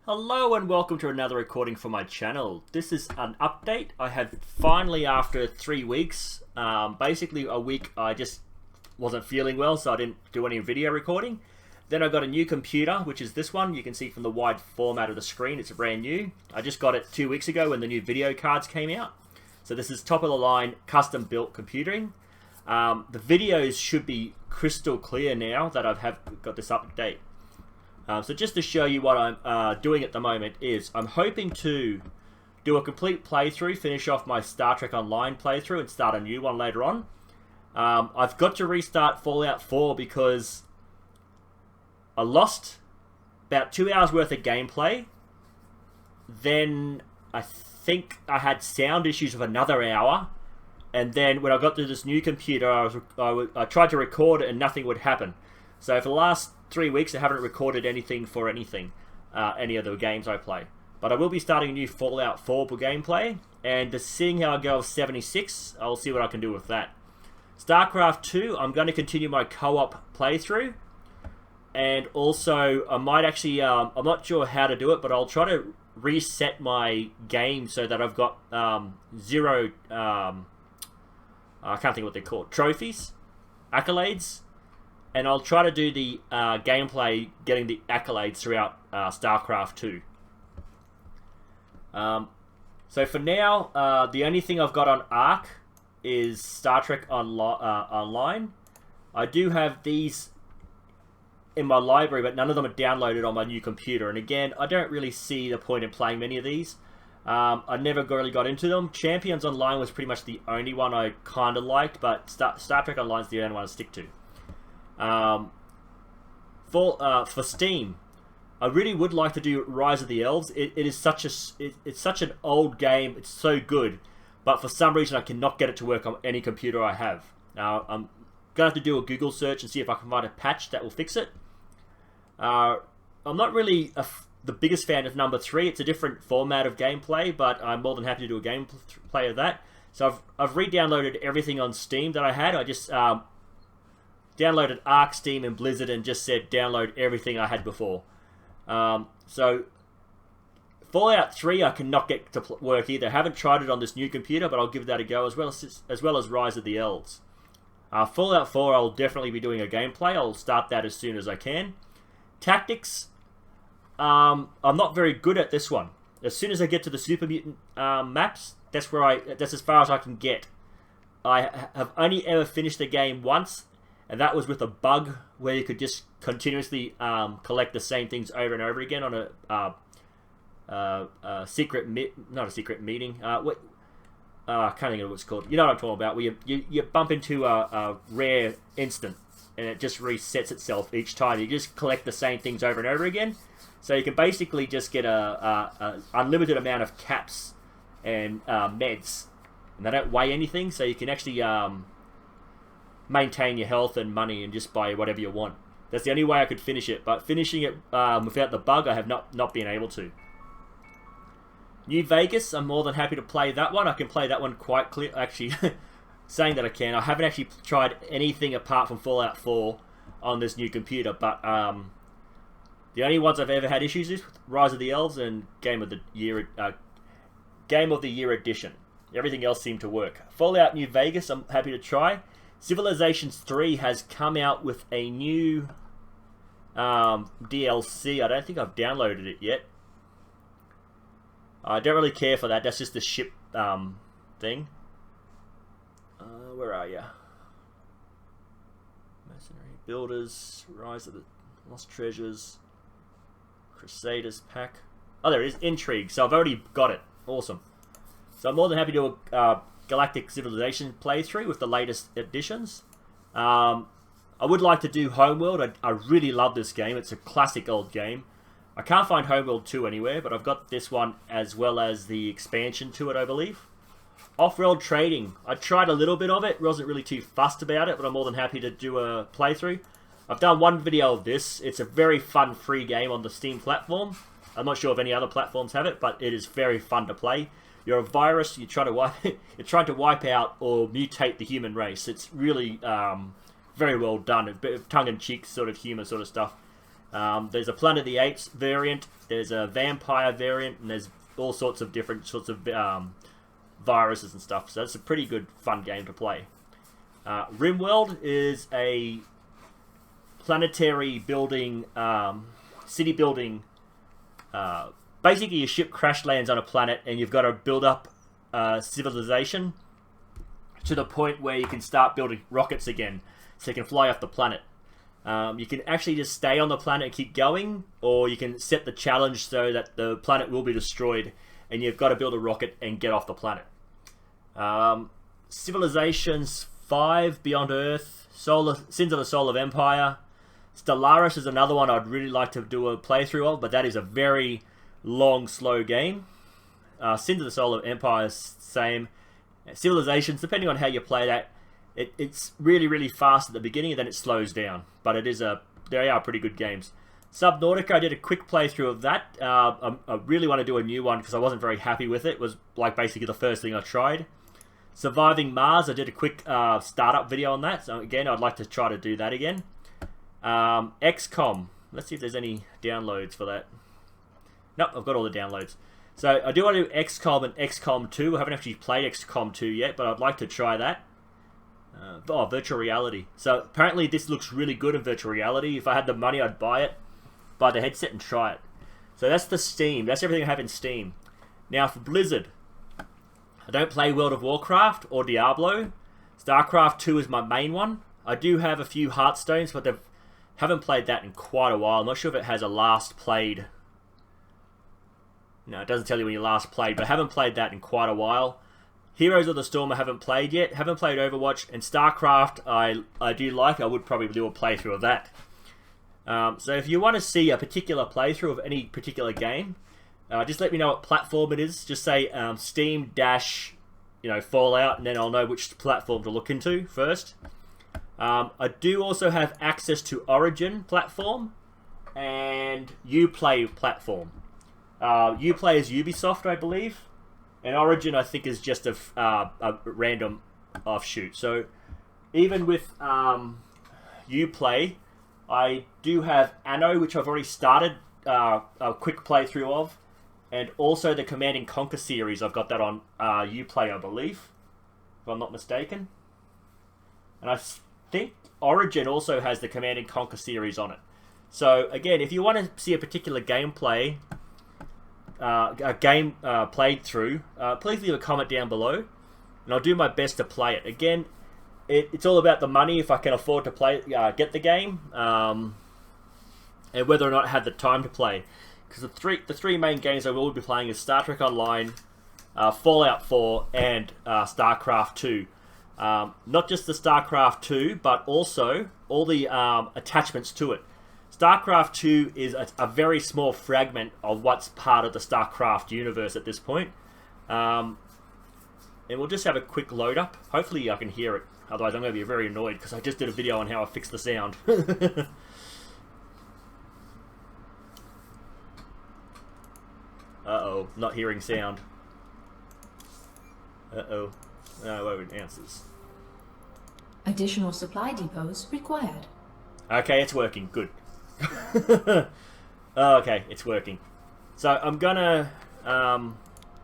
Hello and welcome to another recording for my channel. This is an update. I have finally, after 3 weeks, basically a week I just wasn't feeling well, so I didn't do any video recording. Then I got a new computer, which is this one. You can see from the wide format of the screen, it's brand new. I just got it 2 weeks ago when the new video cards came out. So this is top of the line, custom built computing. The videos should be crystal clear now that I've got this update. So just to show you what I'm doing at the moment is I'm hoping to do a complete playthrough, finish off my Star Trek Online playthrough and start a new one later on. I've got to restart Fallout 4 because I lost about 2 hours worth of gameplay. Then I think I had sound issues of another hour. And then when I got to this new computer, I tried to record it and nothing would happen. So for the last 3 weeks, I haven't recorded anything for any of the games I play. But I will be starting a new Fallout 4 gameplay, and just seeing how I go with 76, I'll see what I can do with that. StarCraft 2, I'm going to continue my co-op playthrough, and also I might actually, I'm not sure how to do it, but I'll try to reset my game so that I've got zero, I can't think what they're called, trophies, accolades. And I'll try to do the gameplay getting the accolades throughout StarCraft 2. So for now, the only thing I've got on Arc is Star Trek Online. I do have these in my library, but none of them are downloaded on my new computer. And again, I don't really see the point in playing many of these. I never really got into them. Champions Online was pretty much the only one I kind of liked, but Star Trek Online is the only one I stick to. For Steam, I really would like to do Rise of the Elves. It is such it's such an old game. It's so good, but for some reason I cannot get it to work on any computer I have. I'm gonna have to do a Google search and see if I can find a patch that will fix it. I'm not really the biggest fan of number 3. It's a different format of gameplay, but I'm more than happy to do a gameplay of that. So I've re-downloaded everything on Steam that I had. I just downloaded Arc, Steam, and Blizzard and just said download everything I had before. So Fallout 3 I cannot get to work either. I haven't tried it on this new computer, but I'll give that a go, as well as Rise of the Elves. Fallout 4 I'll definitely be doing a gameplay. I'll start that as soon as I can. Tactics, I'm not very good at this one. As soon as I get to the Super Mutant maps, that's as far as I can get. I have only ever finished the game once, and that was with a bug where you could just continuously collect the same things over and over again on a secret not a secret meeting. I can't think of what it's called. You know what I'm talking about. Where you bump into a rare instant, and it just resets itself each time. You just collect the same things over and over again. So you can basically just get a unlimited amount of caps and meds, and they don't weigh anything. So you can actually maintain your health and money and just buy whatever you want. That's the only way I could finish it, but finishing it without the bug I have not been able to. New Vegas, I'm more than happy to play that one. I can play that one quite clear, actually. Saying that I can, I haven't actually tried anything apart from Fallout 4 on this new computer, but the only ones I've ever had issues with Rise of the Elves and Game of the Year edition. Everything else seemed to work. Fallout New Vegas, I'm happy to try. Civilizations 3 has come out with a new DLC. I don't think I've downloaded it yet. I don't really care for that. That's just the ship thing. Where are you? Mercenary Builders, Rise of the Lost Treasures, Crusaders pack. Oh, there it is. Intrigue. So I've already got it. Awesome. So I'm more than happy to do a Galactic Civilization playthrough with the latest additions. I would like to do Homeworld. I really love this game. It's a classic old game. I can't find Homeworld 2 anywhere, but I've got this one as well as the expansion to it, I believe. Off-World Trading. I tried a little bit of it. Wasn't really too fussed about it, but I'm more than happy to do a playthrough. I've done one video of this. It's a very fun free game on the Steam platform. I'm not sure if any other platforms have it, but it is very fun to play. You're a virus. You're trying to wipe out or mutate the human race. It's really very well done. A bit of tongue-in-cheek sort of humor sort of stuff. There's a Planet of the Apes variant, there's a vampire variant, and there's all sorts of different sorts of viruses and stuff. So it's a pretty good, fun game to play. RimWorld is a planetary building, city building. Basically, your ship crash lands on a planet, and you've got to build up civilization to the point where you can start building rockets again, so you can fly off the planet. You can actually just stay on the planet and keep going, or you can set the challenge so that the planet will be destroyed, and you've got to build a rocket and get off the planet. Civilizations 5, Beyond Earth, Sins of the Solar Empire. Stellaris is another one I'd really like to do a playthrough of, but that is a very long, slow game. Sins of the Solar Empire is same. Civilizations, depending on how you play that, it's really, really fast at the beginning, and then it slows down. But they are pretty good games. Subnautica, I did a quick playthrough of that. I really want to do a new one because I wasn't very happy with it. It was like basically the first thing I tried. Surviving Mars, I did a quick startup video on that. So again, I'd like to try to do that again. XCOM. Let's see if there's any downloads for that. Nope, I've got all the downloads. So I do want to do XCOM and XCOM 2. I haven't actually played XCOM 2 yet, but I'd like to try that. Virtual reality. So apparently this looks really good in virtual reality. If I had the money, I'd buy the headset and try it. So that's the Steam. That's everything I have in Steam. Now for Blizzard, I don't play World of Warcraft or Diablo. StarCraft 2 is my main one. I do have a few Hearthstones, but haven't played that in quite a while. I'm not sure if it has a last played. No, it doesn't tell you when you last played, but I haven't played that in quite a while. Heroes of the Storm I haven't played yet. Haven't played Overwatch. And StarCraft I do like. I would probably do a playthrough of that. So if you want to see a particular playthrough of any particular game, just let me know what platform it is. Just say Steam dash, Fallout, and then I'll know which platform to look into first. I do also have access to Origin platform and Uplay platform. Uplay is Ubisoft, I believe, and Origin I think is just a random offshoot. So even with Uplay, I do have Anno, which I've already started a quick playthrough of, and also the Command & Conquer series. I've got that on Uplay, I believe, if I'm not mistaken. And I think Origin also has the Command & Conquer series on it. So again, if you want to see a particular gameplay, a game played through, please leave a comment down below, and I'll do my best to play it. Again, it's all about the money, if I can afford to play, get the game, and whether or not I have the time to play. Because the three main games I will be playing is Star Trek Online, Fallout 4, and StarCraft 2. Not just the StarCraft 2, but also all the attachments to it. StarCraft 2 is a very small fragment of what's part of the StarCraft universe at this point. And we'll just have a quick load up. Hopefully I can hear it. Otherwise I'm going to be very annoyed because I just did a video on how I fixed the sound. Uh-oh, not hearing sound. Uh-oh. No, wait, answers. Additional supply depots required. Okay, it's working. Good. Okay, it's working. So I'm gonna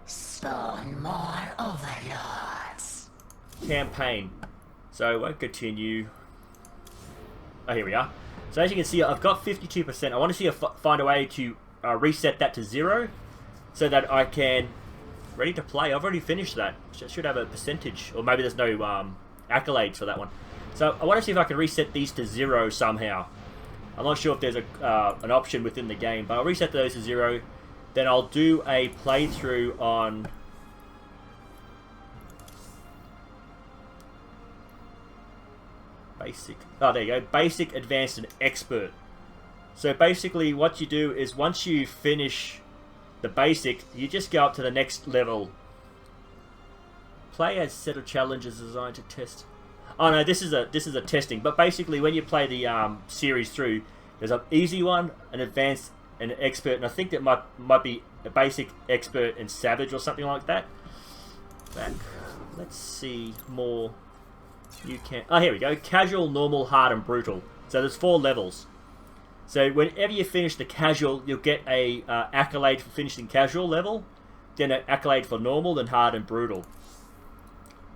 spawn more overlords. Campaign. So we'll continue. Oh, here we are. So as you can see, I've got 52%. I want to see find a way to reset that to 0, so that I can ready to play. I've already finished that. Should have a percentage, or maybe there's no accolades for that one. So I want to see if I can reset these to 0 somehow. I'm not sure if there's an option within the game, but I'll reset those to 0. Then I'll do a playthrough on basic. Oh, there you go. Basic, advanced, and expert. So basically what you do is once you finish the basic, you just go up to the next level. Play a set of challenges designed to test. Oh no, this is a testing. But basically, when you play the series through, there's an easy one, an advanced, and an expert, and I think that might be a basic, expert, and savage or something like that. Back. Let's see more. You can. Oh, here we go. Casual, normal, hard, and brutal. So there's 4 levels. So whenever you finish the casual, you'll get a accolade for finishing casual level, then an accolade for normal, then hard and brutal.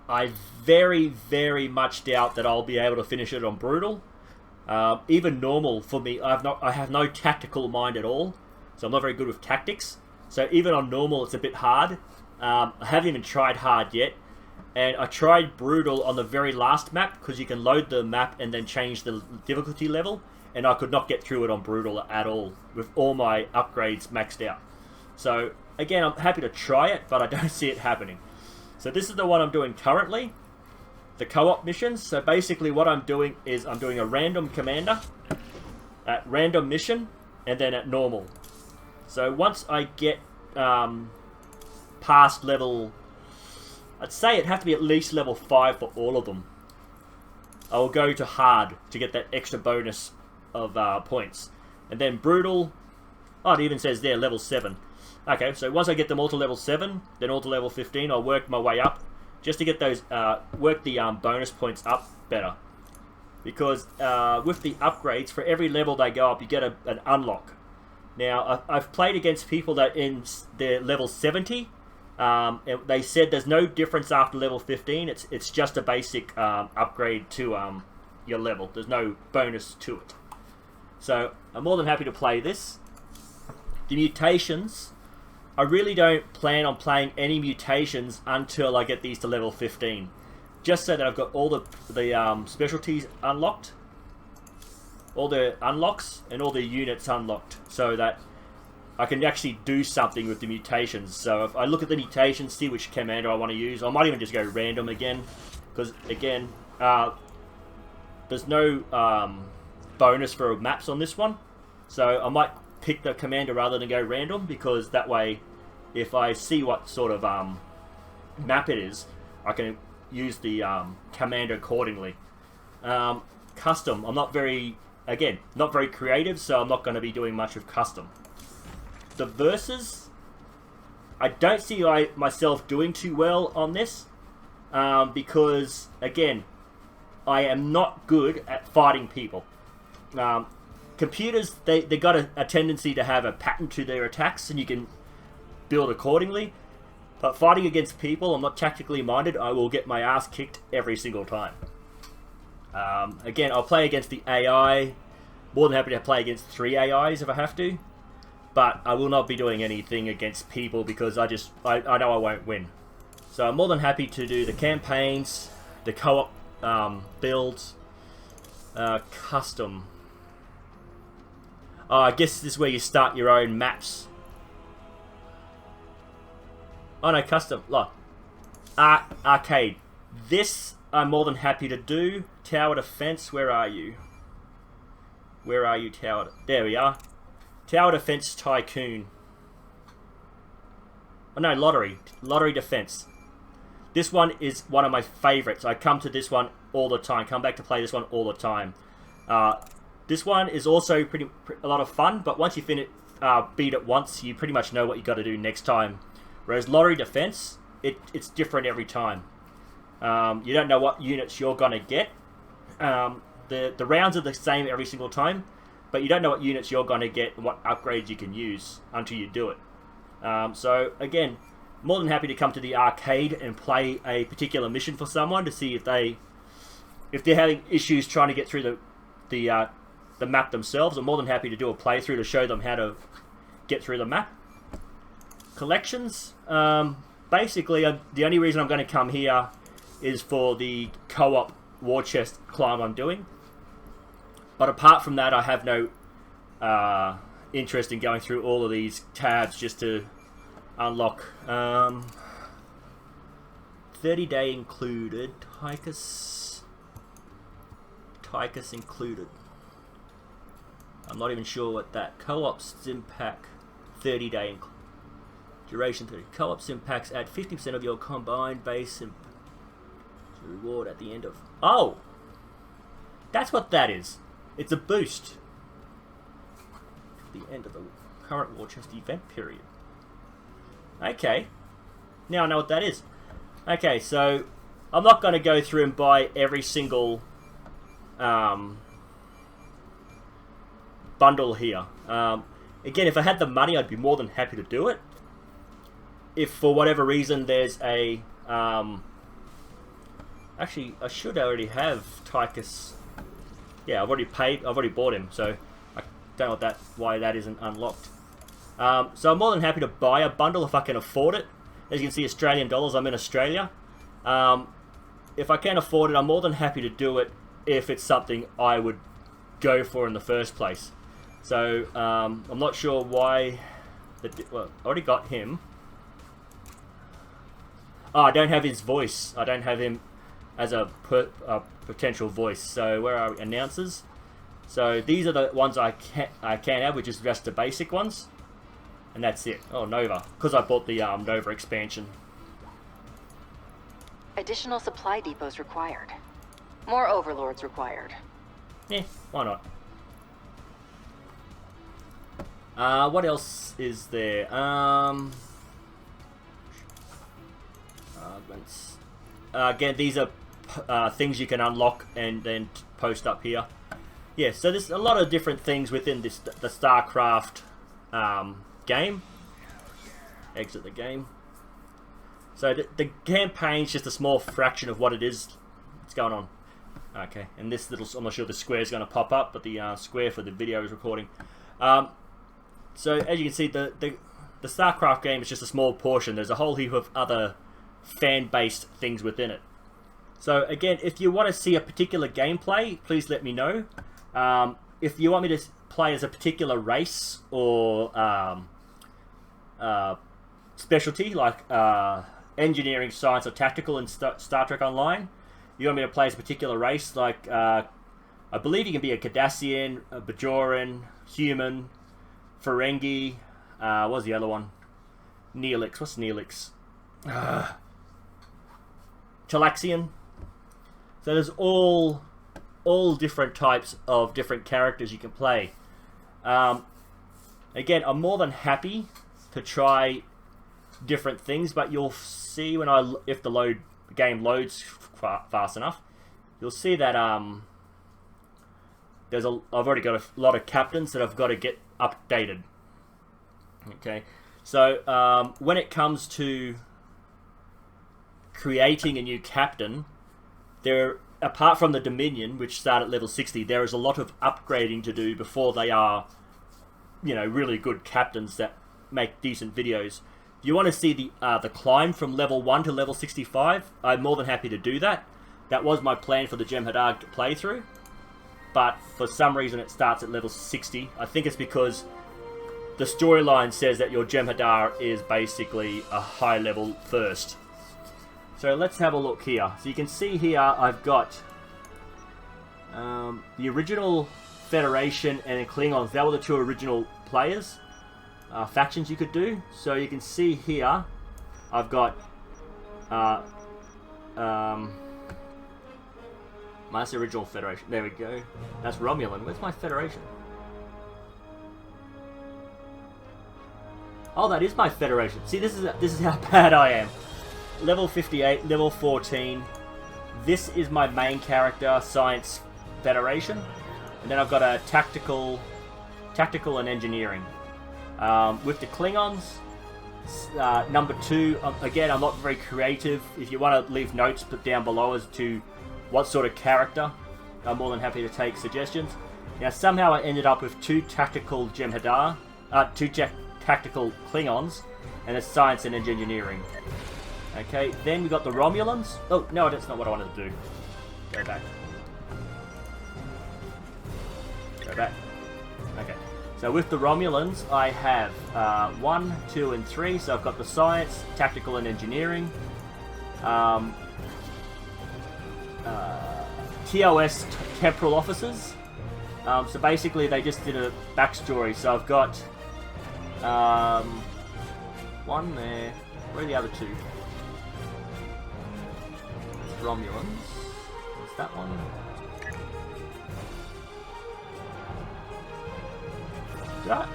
I very, very much doubt that I'll be able to finish it on brutal. Even normal for me, I have no tactical mind at all, so I'm not very good with tactics. So even on normal, it's a bit hard. I haven't even tried hard yet, and I tried brutal on the very last map because you can load the map and then change the difficulty level, and I could not get through it on brutal at all with all my upgrades maxed out. So again, I'm happy to try it, but I don't see it happening. So this is the one I'm doing currently, the co-op missions. So basically what I'm doing is I'm doing a random commander at random mission and then at normal. So once I get past level, I'd say it'd have to be at least level 5 for all of them, I will go to hard to get that extra bonus of points. And then brutal, oh, it even says there level 7. Okay, so once I get them all to level 7, then all to level 15, I'll work my way up just to get those, work the bonus points up better. Because with the upgrades, for every level they go up, you get an unlock. Now, I've played against people that in their level 70, and they said there's no difference after level 15, it's just a basic upgrade to your level. There's no bonus to it. So, I'm more than happy to play this. The mutations, I really don't plan on playing any mutations until I get these to level 15. Just so that I've got all the specialties unlocked. All the unlocks and all the units unlocked. So that I can actually do something with the mutations. So if I look at the mutations, see which commander I want to use. I might even just go random again. Because again, there's no bonus for maps on this one. So I might pick the commander rather than go random, because that way if I see what sort of map it is, I can use the commander accordingly. Custom, I'm not very, again, not very creative, so I'm not going to be doing much of custom. The versus, I don't see myself doing too well on this, because again, I am not good at fighting people. Computers, they got a tendency to have a pattern to their attacks, and you can build accordingly. But fighting against people, I'm not tactically minded. I will get my ass kicked every single time. Again, I'll play against the AI. More than happy to play against 3 AIs if I have to. But I will not be doing anything against people because I know I won't win. So I'm more than happy to do the campaigns, the co-op builds, custom. I guess this is where you start your own maps. Oh no, custom. Look. Arcade. This I'm more than happy to do. Tower defense, where are you? Where are you, tower? There we are. Tower defense tycoon. Oh no, lottery. Lottery defense. This one is one of my favorites. I come to this one all the time. Come back to play this one all the time. This one is also a lot of fun, but once you beat it once, you pretty much know what you got to do next time. Whereas lottery defense, it's different every time. You don't know what units you're gonna get. The rounds are the same every single time, but you don't know what units you're gonna get and what upgrades you can use until you do it. So again, more than happy to come to the arcade and play a particular mission for someone to see if they're having issues trying to get through the map themselves. I'm more than happy to do a playthrough to show them how to get through the map. Collections, basically the only reason I'm going to come here is for the co-op war chest climb I'm doing. But apart from that, I have no interest in going through all of these tabs just to unlock 30-day included, Tychus included. I'm not even sure what that co-op sim pack 30-day duration 30. Co-op sim packs add 50% of your combined base and reward at the end of. Oh, that's what that is. It's a boost. At the end of the current war chest event period. Okay, now I know what that is. Okay, so I'm not going to go through and buy every single bundle here. Again, if I had the money, I'd be more than happy to do it. If for whatever reason there's a... actually, I should already have Tychus. Yeah, I've already bought him, so I don't know why that isn't unlocked. So I'm more than happy to buy a bundle if I can afford it. As you can see, Australian dollars, I'm in Australia. If I can afford it, I'm more than happy to do it if it's something I would go for in the first place. So, I'm not sure why... Well, I already got him. Oh, I don't have his voice. I don't have him as a potential voice. So, where are we? Announcers? So, these are the ones I can have, which is just the basic ones. And that's it. Oh, Nova. Because I bought the Nova expansion. Additional supply depots required. More overlords required. Yeah, why not? What else is there? Again, these are things you can unlock and then post up here. Yeah, so there's a lot of different things within the StarCraft game. Exit the game. So the campaign's just a small fraction of what it is. What's going on? Okay, and this little, I'm not sure the square is going to pop up, but the square for the video is recording. So as you can see, the StarCraft game is just a small portion. There's a whole heap of other fan-based things within it. So again, if you want to see a particular gameplay, please let me know. If you want me to play as a particular race or specialty, like engineering, science, or tactical in Star Trek Online, you want me to play as a particular race, like I believe you can be a Cardassian, a Bajoran, human, Ferengi, what's the other one? Neelix. What's Neelix? Talaxian. So there's all different types of different characters you can play. Again, I'm more than happy to try different things, but you'll see when if the game loads fast enough, you'll see that I've already got a lot of captains that I've got to get updated. Okay, so when it comes to creating a new captain, apart from the Dominion, which start at level 60, there is a lot of upgrading to do before they are, really good captains that make decent videos. If you want to see the climb from level 1 to level 65, I'm more than happy to do that. That was my plan for the Jem'Hadar playthrough, but for some reason it starts at level 60. I think it's because the storyline says that your Jem'Hadar is basically a high level first. So let's have a look here. So you can see here I've got the original Federation and Klingons. That were the two original players, factions you could do. So you can see here I've got that's the original Federation. There we go. That's Romulan. Where's my Federation? Oh, that is my Federation. See, this is how bad I am. Level 58, level 14. This is my main character, Science Federation. And then I've got a tactical and engineering. With the Klingons, number 2, again, I'm not very creative. If you want to leave notes, put down below as to what sort of character. I'm more than happy to take suggestions. Now, somehow I ended up with 2 tactical Jem'Hadar, 2 tactical Klingons, and a science and engineering. Okay, then we got the Romulans. Oh, no, that's not what I wanted to do. Go back. Go back. Okay, so with the Romulans, I have 1, 2, and 3. So I've got the science, tactical, and engineering. TOS, temporal officers. So basically, they just did a backstory. So I've got 1 there. Where are the other 2? Romulans. What's that one? That.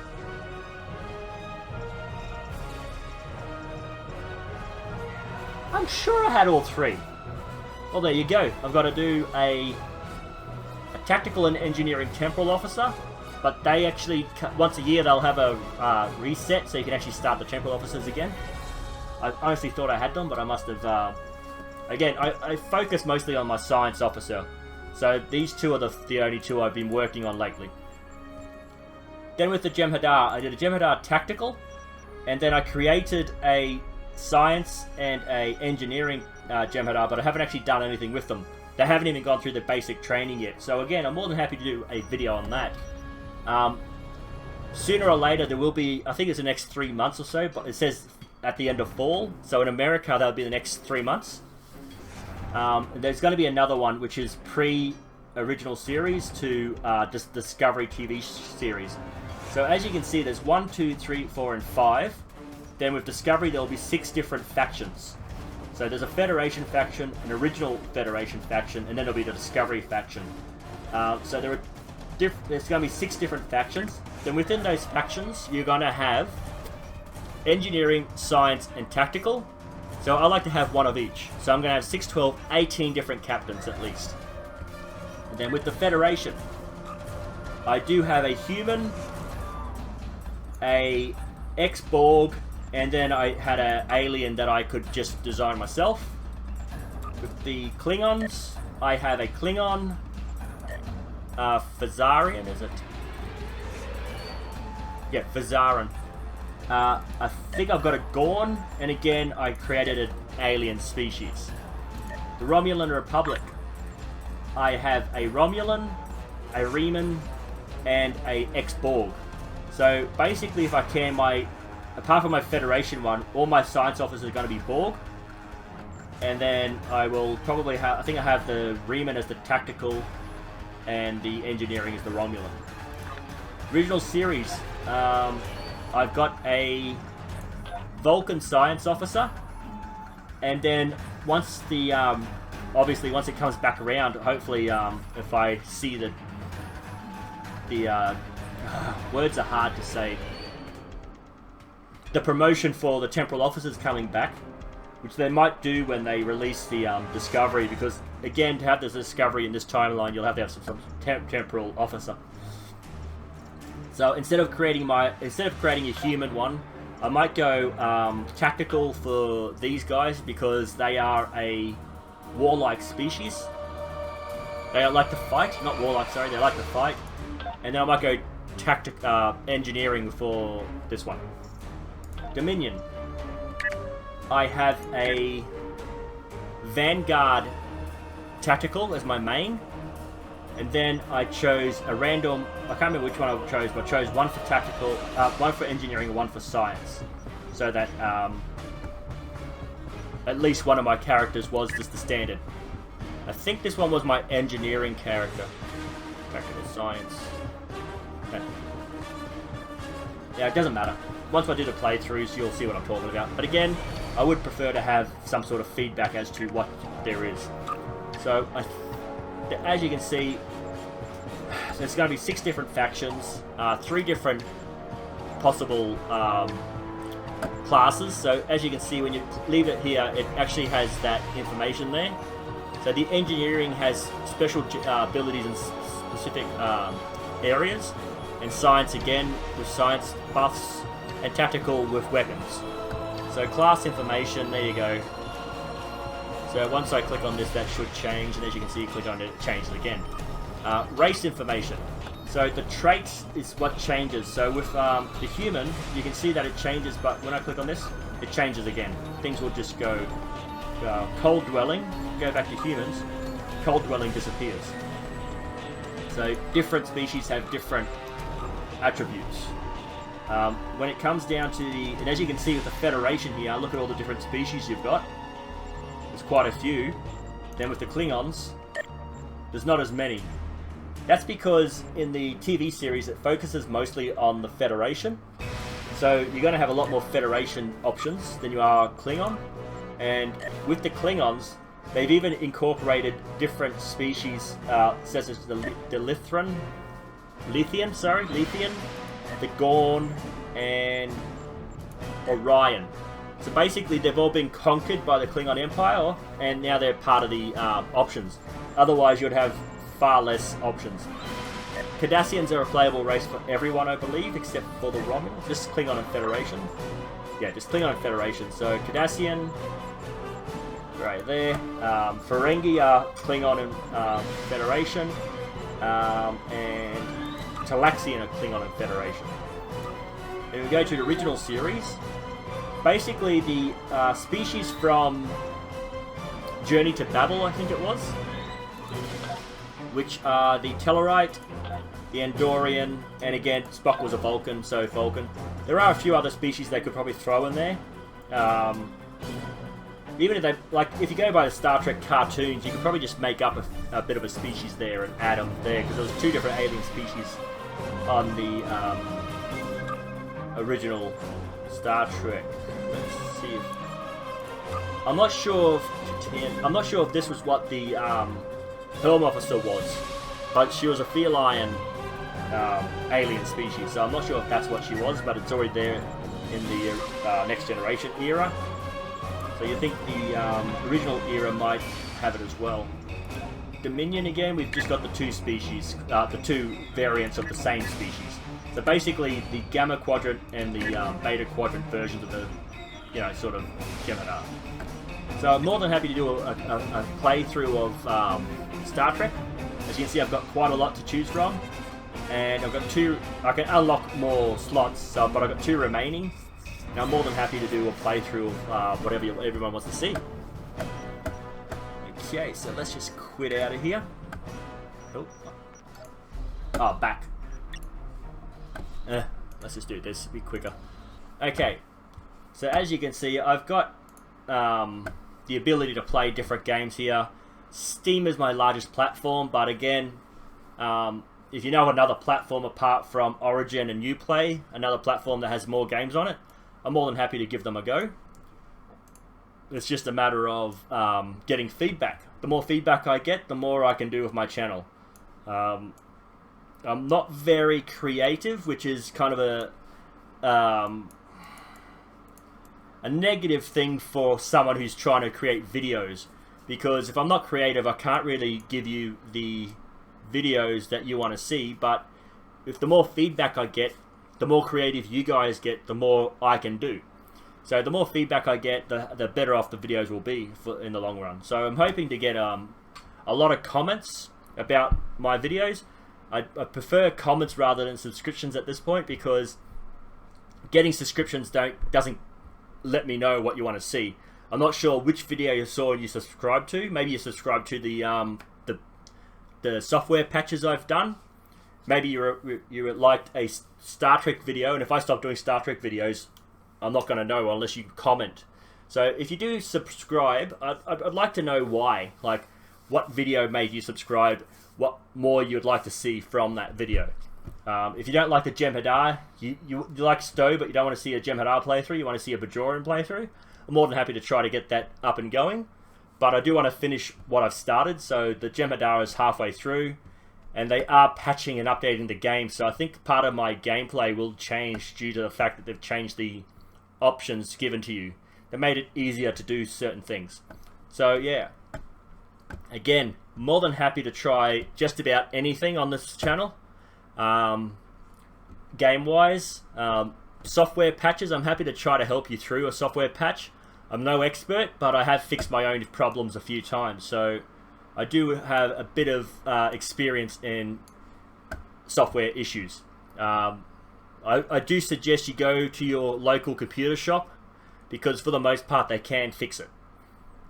I'm sure I had all 3. Well, there you go. I've got to do a tactical and engineering temporal officer, but they actually, once a year, they'll have a reset, so you can actually start the temporal officers again. I honestly thought I had them, but I must have... again, I focus mostly on my science officer, so these two are the only two I've been working on lately. Then with the Jem'Hadar, I did a Jem'Hadar tactical, and then I created a science and a engineering Jem'Hadar, but I haven't actually done anything with them. They haven't even gone through the basic training yet. So again, I'm more than happy to do a video on that. Sooner or later, there will be, I think it's the next 3 months or so, but it says at the end of fall. So in America, that'll be the next 3 months. There's going to be another one, which is pre-original series to Discovery TV series. So as you can see, there's 1, 2, 3, 4, and 5. Then with Discovery, there will be 6 different factions. So there's a Federation faction, an original Federation faction, and then there'll be the Discovery faction. So there's going to be 6 different factions. Then within those factions, you're going to have engineering, science, and tactical. So I like to have one of each. So I'm going to have 6, 12, 18 different captains at least. And then with the Federation, I do have a human, a ex-Borg, and then I had an alien that I could just design myself. With the Klingons, I have a Klingon, Fazarian, is it? Yeah, Fazaran. I think I've got a Gorn, and again, I created an alien species. The Romulan Republic. I have a Romulan, a Reman, and a ex-Borg. So basically, if I can, apart from my Federation one, all my science officers are going to be Borg. And then I will probably have, I think I have the Reman as the tactical, and the engineering is the Romulan. Original series, I've got a Vulcan science officer, and then once the obviously once it comes back around, hopefully if I see the words are hard to say, the promotion for the temporal officers coming back, which they might do when they release the Discovery, because again, to have this Discovery in this timeline, you'll have to have some temporal officer. So instead of creating a human one, I might go tactical for these guys, because they are a warlike species. They like to fight, not warlike, sorry, they like to fight. And then I might go engineering for this one. Dominion. I have a Vanguard tactical as my main, and then I chose a random, I can't remember which one I chose, but I chose one for tactical, one for engineering, and one for science, so that at least one of my characters was just the standard. I think this one was my engineering character. Tactical science. Okay. Yeah, it doesn't matter. Once I do the playthroughs, you'll see what I'm talking about. But again, I would prefer to have some sort of feedback as to what there is. So, as you can see, there's going to be 6 different factions, 3 different possible classes. So, as you can see, when you leave it here, it actually has that information there. So, the engineering has special abilities in specific areas, and science again with science buffs, and tactical with weapons. So class information, there you go. So once I click on this, that should change, and as you can see, you click on it, it changes again. Race information. So the traits is what changes. So with the human, you can see that it changes, but when I click on this, it changes again. Things will just go cold dwelling, go back to humans, cold dwelling disappears. So different species have different attributes. When it comes down to and as you can see with the Federation here, look at all the different species you've got. There's quite a few. Then with the Klingons, there's not as many. That's because in the TV series it focuses mostly on the Federation. So you're going to have a lot more Federation options than you are Klingon. And with the Klingons, they've even incorporated different species, such as the Lithian, the Gorn, and Orion. So basically, they've all been conquered by the Klingon Empire, and now they're part of the options. Otherwise, you'd have far less options. Cardassians are a playable race for everyone, I believe, except for the Romulans. Just Klingon and Federation. Yeah, just Klingon and Federation. So Cardassian, right there. Ferengi are Klingon and Federation. And Talaxian are Klingon and Federation. If we go to the original series, basically the species from Journey to Babel, I think it was, which are the Tellarite, the Andorian, and again, Spock was a Vulcan, so Vulcan. There are a few other species they could probably throw in there. Even if they, like, if you go by the Star Trek cartoons, you could probably just make up a bit of a species there and add them there, because there was 2 different alien species on the original Star Trek. Let's see. I'm not sure if this was what the Helm Officer was, but she was a feline alien species, so I'm not sure if that's what she was, but it's already there in the Next Generation era. So you think the original era might have it as well. Dominion again, we've just got the 2 species, the 2 variants of the same species. So basically the Gamma Quadrant and the Beta Quadrant versions of the, sort of Gemini. So I'm more than happy to do a playthrough of Star Trek. As you can see, I've got quite a lot to choose from. And I've got 2, I can unlock more slots, but I've got 2 remaining. And I'm more than happy to do a playthrough of whatever everyone wants to see. Okay, so let's just quit out of here. Oh, back. Let's just do this, be quicker. Okay, so as you can see, I've got the ability to play different games here. Steam is my largest platform, but again, if you know another platform apart from Origin and Uplay, another platform that has more games on it, I'm more than happy to give them a go. It's just a matter of getting feedback. The more feedback I get, the more I can do with my channel. I'm not very creative, which is kind of a negative thing for someone who's trying to create videos. Because if I'm not creative, I can't really give you the videos that you want to see. But if the more feedback I get, the more creative you guys get, the more I can do. So the more feedback I get, the better off the videos will be in the long run. So I'm hoping to get a lot of comments about my videos. I prefer comments rather than subscriptions at this point, because getting subscriptions doesn't let me know what you want to see. I'm not sure which video you saw and you subscribed to. Maybe you subscribed to the software patches I've done. Maybe you liked a Star Trek video, and if I stop doing Star Trek videos, I'm not going to know unless you comment. So if you do subscribe, I'd like to know why. Like, what video made you subscribe? What more you'd like to see from that video? If you don't like the Jem'Hadar, you like Stowe, but you don't want to see a Jem'Hadar playthrough, you want to see a Bajoran playthrough, I'm more than happy to try to get that up and going. But I do want to finish what I've started, so the Jem'Hadar is halfway through, and they are patching and updating the game, so I think part of my gameplay will change due to the fact that they've changed the options given to you. They made it easier to do certain things. So yeah, again, more than happy to try just about anything on this channel. Game wise, software patches, I'm happy to try to help you through a software patch. I'm no expert, but I have fixed my own problems a few times, so I do have a bit of experience in software issues. I do suggest you go to your local computer shop, because for the most part they can fix it.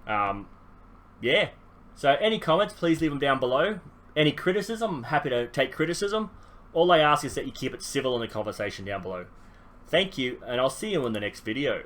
Yeah, so any comments, please leave them down below. Any criticism, I'm happy to take criticism. All I ask is that you keep it civil in the conversation down below. Thank you, and I'll see you in the next video.